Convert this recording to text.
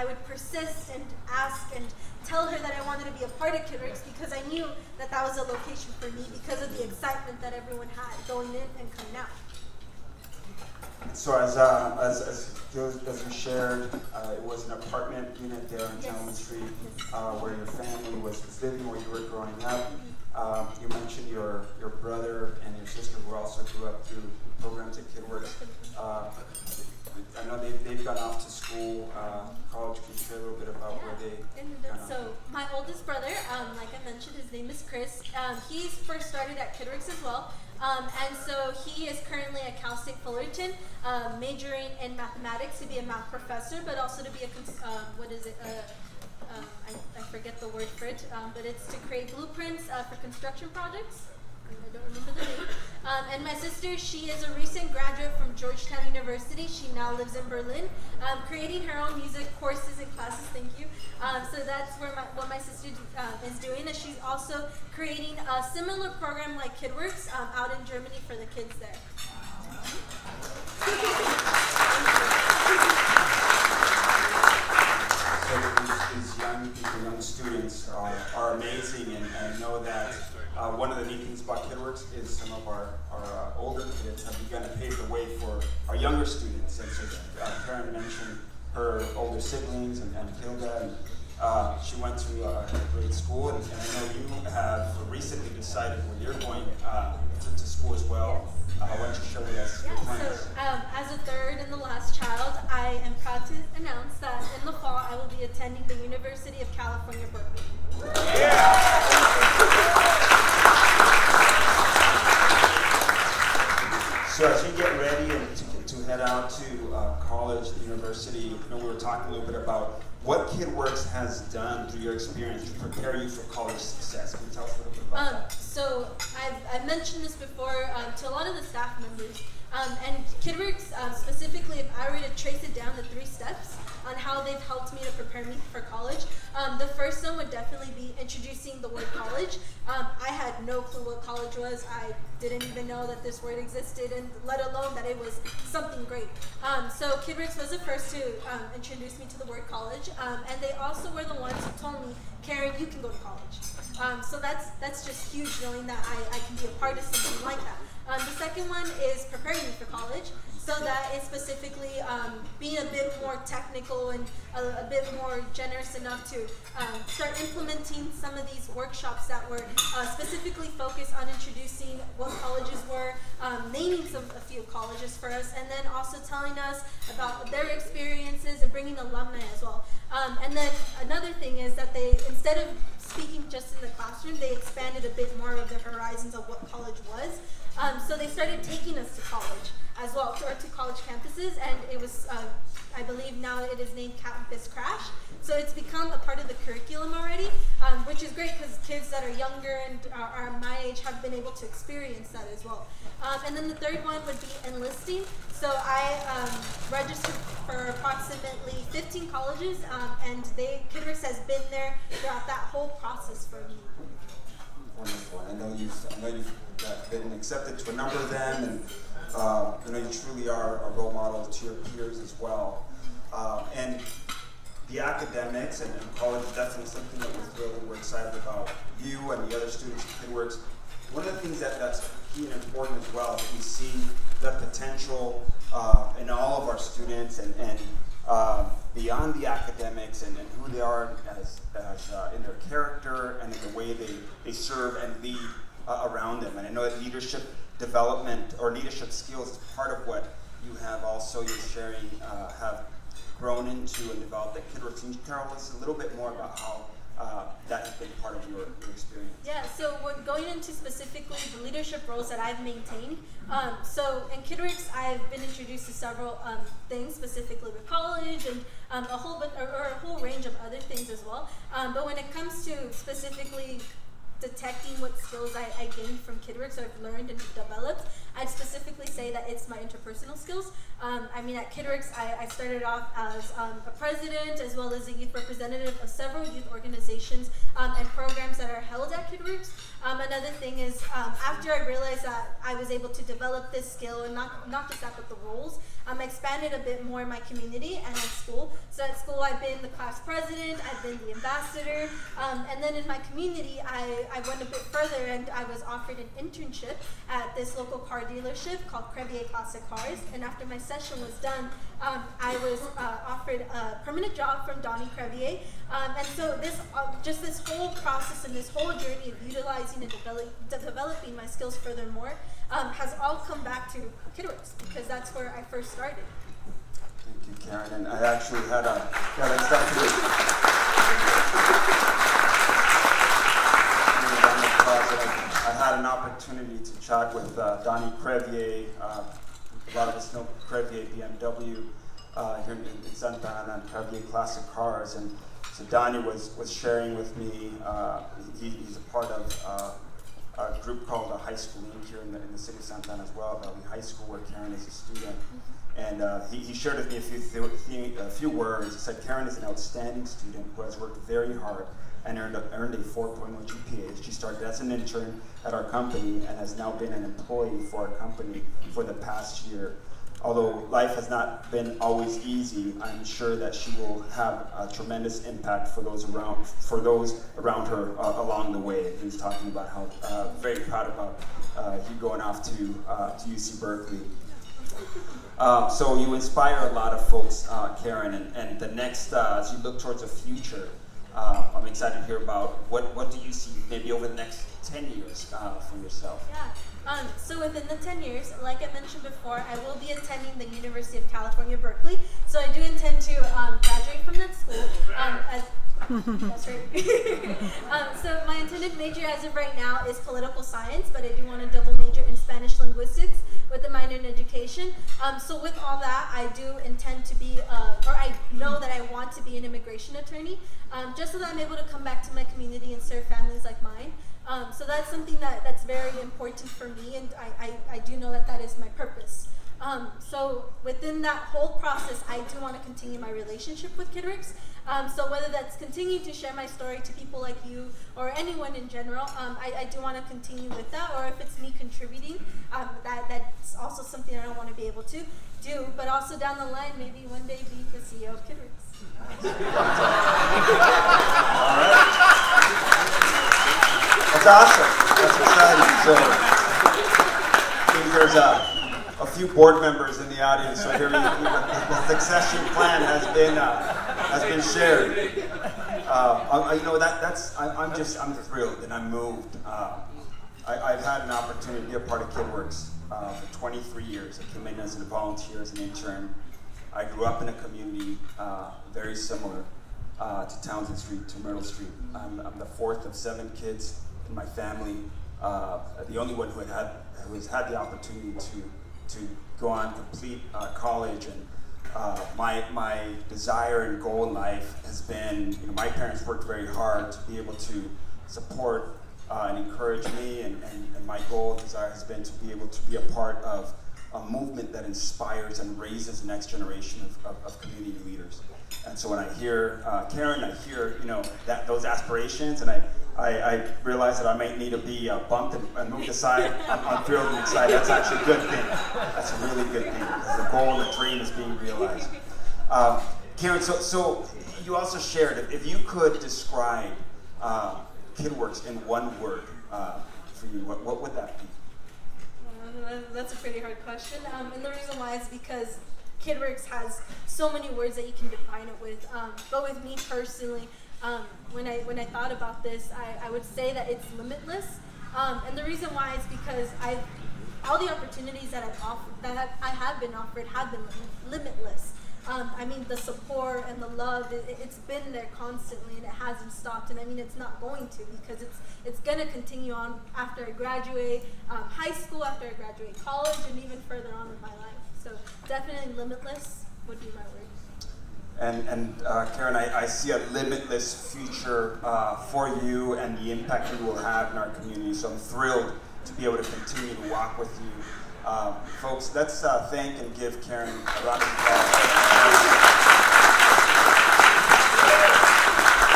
I would persist and ask and tell her that I wanted to be a part of KidWorks because I knew that that was a location for me because of the excitement that everyone had going in and coming out. So as you shared, it was an apartment unit there on Gentleman Street where your family was living, where you were growing up. You mentioned your brother and your sister who also grew up through programs at KidWorks. I know they've gone off to school, college. Can you share a little bit about where they So my oldest brother, like I mentioned, his name is Chris. He's first started at KidWorks as well. And so he is currently at Cal State Fullerton, majoring in mathematics to be a math professor, but also to be a, I forget the word for it, but it's to create blueprints for construction projects. I don't remember the name. And my sister, she is a recent graduate from Georgetown University. She now lives in Berlin, creating her own music courses and classes. Thank you. So that's where what my sister is doing. And she's also creating a similar program like KidWorks out in Germany for the kids there. So these young people, young students are amazing, and I know that one of the neat things about KidWorks is some of our older kids have begun to pave the way for our younger students. And so Karen mentioned her older siblings and Hilda, and she went to a great school, and I know you have recently decided where you're going to school as well. Why don't you share with us your plans? So as a third and the last child, I am proud to announce that in the fall I will be attending the University of California, Berkeley. So as you get ready to head out to college, the university, we were talking a little bit about what KidWorks has done through your experience to prepare you for college success. Can you tell us a little bit about that? So I've mentioned this before to a lot of the staff members. And KidWorks, specifically, if I were to trace it down to 3 steps on how they've helped me to prepare me for college, the first one would definitely be introducing the word college. I had no clue what college was. I didn't even know that this word existed, and let alone that it was something great. So KidWorks was the first to introduce me to the word college, and they also were the ones who told me, Karen, you can go to college. So that's just huge, knowing that I can be a part of something like that. The second one is preparing me for college. So that is specifically being a bit more technical and a bit more generous enough to start implementing some of these workshops that were specifically focused on introducing what colleges were, naming a few colleges for us, and then also telling us about their experiences and bringing alumni as well. And then another thing is that they, instead of speaking just in the classroom, they expanded a bit more of the horizons of what college was. So they started taking us to college as well, or to college campuses, and it was, I believe now it is named Campus Crash. So it's become a part of the curriculum already, which is great because kids that are younger and are my age have been able to experience that as well. And then the third one would be enlisting. So I registered for approximately 15 colleges, and KidWorks has been there throughout that whole process for me. Wonderful. I know you've been accepted to a number of them, and you truly are a role model to your peers as well. And the academics and college is definitely something that we're thrilled and we're excited about. You and the other students at KidWorks. One of the things that's key and important as well is we see the potential in all of our students and beyond the academics and who they are as in their character and in the way they serve and lead around them. And I know that leadership development or leadership skills is part of what you have also, you're sharing, have grown into and developed at KidWorks. Can you tell us a little bit more about how that's been part of your experience? Yeah, so we're going into specifically the leadership roles that I've maintained. So in KidWorks, I've been introduced to several things, specifically with college and a whole range of other things as well. But when it comes to specifically detecting what skills I gained from KidWorks or I've learned and developed, I'd specifically say that it's my interpersonal skills. I mean, at KidWorks, I started off as a president as well as a youth representative of several youth organizations and programs that are held at KidWorks. Another thing is, after I realized that I was able to develop this skill, and not just that, but the roles, I expanded a bit more in my community and at school. So at school, school, I've been the class president, I've been the ambassador, and then in my community, I went a bit further and I was offered an internship at this local car dealership called KidWorks Classic cars. And after my session was done, I was offered a permanent job from Donnie Crevier. And so just this whole process and this whole journey of utilizing and developing my skills furthermore has all come back to KidWorks, because that's where I first started. Thank you, Karen. And I actually had let's start to I had an opportunity to chat with Donnie Crevier. A lot of us know Crevier BMW here in Santa Ana and Crevier Classic Cars. And so Donnie was sharing with me, he's a part of a group called High School Inc. here in the city of Santa Ana as well, Valley High School, where Karen is a student. And he shared with me a few words. He said, Karen is an outstanding student who has worked very hard and earned a 4.0 GPA. She started as an intern at our company and has now been an employee for our company for the past year. Although life has not been always easy, I'm sure that she will have a tremendous impact for those around her along the way. He was talking about how very proud about he going off to UC Berkeley. So you inspire a lot of folks, Karen, and the next, as you look towards the future, I'm excited to hear about what do you see maybe over the next 10 years for yourself? Yeah. So within the 10 years, like I mentioned before, I will be attending the University of California, Berkeley. So I do intend to graduate from that school. That's right. So my intended major as of right now is political science, but I do want to double major in Spanish linguistics with a minor in education. So with all that, I do intend to be, or I know that I want to be an immigration attorney, just so that I'm able to come back to my community and serve families like mine. So that's something that's very important for me, and I do know that is my purpose. So within that whole process, I do want to continue my relationship with KidWorks. So whether that's continuing to share my story to people like you or anyone in general, I do want to continue with that. Or if it's me contributing, that's also something I want to be able to do. But also down the line, maybe one day be the CEO of KidWorks. All right. That's awesome. That's exciting. So I think there's a few board members in the audience, so here the succession plan has been shared. You know, I'm thrilled and I'm moved. I've had an opportunity to be a part of KidWorks for 23 years. I came in as a volunteer, as an intern. I grew up in a community very similar to Townsend Street, to Myrtle Street. I'm the fourth of 7 kids in my family, the only one who has had the opportunity to go on, complete college, and my desire and goal in life has been, you know, my parents worked very hard to be able to support and encourage me, and my goal and desire has been to be able to be a part of a movement that inspires and raises the next generation of community leaders. And so when I hear Karen, I hear, you know, those aspirations, and I realize that I might need to be bumped and moved aside. I'm thrilled and excited. That's actually a good thing. That's a really good thing, because the goal and the dream is being realized. Karen, so you also shared, if you could describe KidWorks in one word for you, what would that be? That's a pretty hard question. And the reason why is because KidWorks has so many words that you can define it with. But with me personally, when I thought about this, I would say that it's limitless. And the reason why is because all the opportunities that I have been offered have been limitless. I mean, the support and the love, it's been there constantly, and it hasn't stopped. And I mean, it's not going to, because it's going to continue on after I graduate high school, after I graduate college, and even further on in my life. So definitely limitless would be my word. And Karen, I see a limitless future for you and the impact you will have in our community. So I'm thrilled to be able to continue to walk with you. Folks, let's thank and give Karen a round of applause.